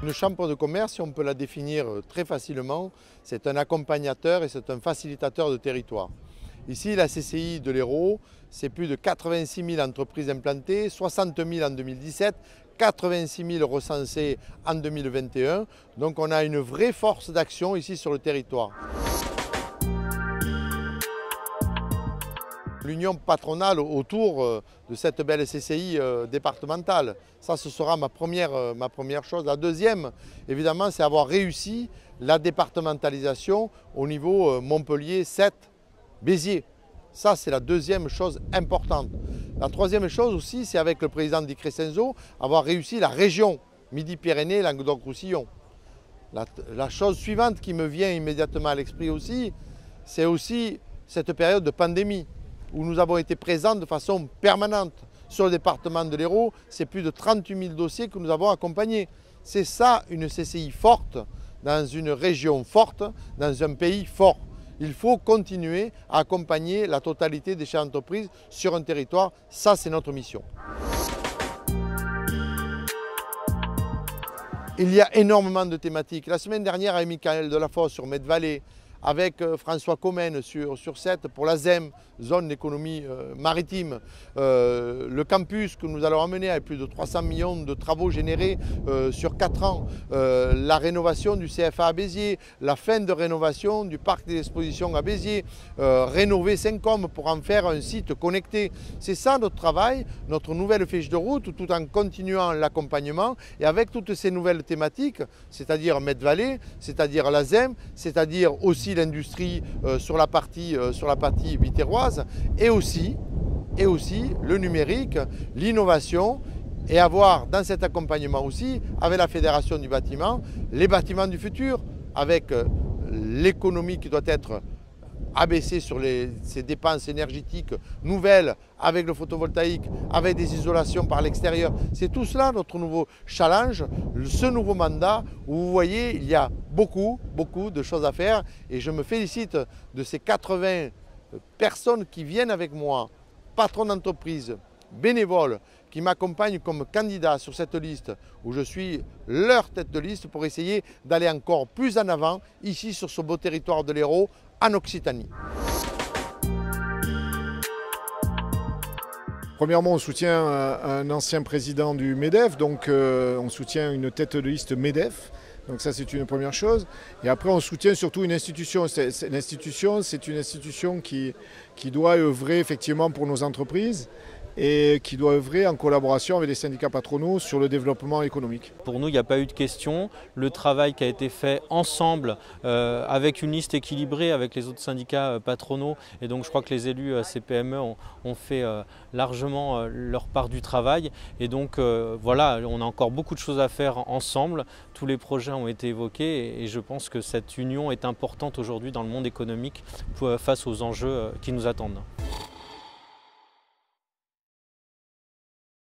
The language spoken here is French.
Une chambre de commerce, si on peut la définir très facilement, c'est un accompagnateur et c'est un facilitateur de territoire. Ici, la CCI de l'Hérault, c'est plus de 86 000 entreprises implantées, 60 000 en 2017, 86 000 recensés en 2021. Donc on a une vraie force d'action ici sur le territoire. L'union patronale autour de cette belle CCI départementale. Ça, ce sera ma première chose. La deuxième, évidemment, c'est avoir réussi la départementalisation au niveau Montpellier 7, Béziers. Ça, c'est la deuxième chose importante. La troisième chose aussi, c'est avec le président Di Crescenzo, avoir réussi la région Midi-Pyrénées, Languedoc-Roussillon. La chose suivante qui me vient immédiatement à l'esprit aussi, c'est aussi cette période de pandémie, où nous avons été présents de façon permanente. Sur le département de l'Hérault, c'est plus de 38 000 dossiers que nous avons accompagnés. C'est ça une CCI forte, dans une région forte, dans un pays fort. Il faut continuer à accompagner la totalité des chefs d'entreprise sur un territoire. Ça, c'est notre mission. Il y a énormément de thématiques. La semaine dernière, avec Michael Delafosse sur Med-Vallée, avec François Comène sur 7 pour la ZEM, zone d'économie maritime, le campus que nous allons amener avec plus de 300 millions de travaux générés sur 4 ans, la rénovation du CFA à Béziers, la fin de rénovation du parc des expositions à Béziers, rénover Saint-Côme pour en faire un site connecté. C'est ça notre travail, notre nouvelle fiche de route, tout en continuant l'accompagnement et avec toutes ces nouvelles thématiques, c'est-à-dire Med-Vallée, c'est-à-dire la ZEM, c'est-à-dire aussi l'industrie sur la partie biterroise et aussi le numérique, l'innovation et avoir dans cet accompagnement aussi avec la Fédération du bâtiment, les bâtiments du futur avec l'économie qui doit être abaissée sur ces dépenses énergétiques nouvelles avec le photovoltaïque, avec des isolations par l'extérieur. C'est tout cela notre nouveau challenge, ce nouveau mandat où vous voyez il y a beaucoup de choses à faire et je me félicite de ces 80 personnes qui viennent avec moi, patrons d'entreprise, bénévoles, qui m'accompagnent comme candidat sur cette liste où je suis leur tête de liste pour essayer d'aller encore plus en avant ici sur ce beau territoire de l'Hérault en Occitanie. Premièrement, on soutient un ancien président du MEDEF, donc on soutient une tête de liste MEDEF. Donc ça, c'est une première chose. Et après, on soutient surtout une institution. L'institution, c'est une institution qui doit œuvrer effectivement pour nos entreprises et qui doit œuvrer en collaboration avec les syndicats patronaux sur le développement économique. Pour nous, il n'y a pas eu de question. Le travail qui a été fait ensemble avec une liste équilibrée avec les autres syndicats patronaux et donc je crois que les élus CPME ont fait largement leur part du travail et donc voilà, on a encore beaucoup de choses à faire ensemble. Tous les projets ont été évoqués et je pense que cette union est importante aujourd'hui dans le monde économique face aux enjeux qui nous attendent.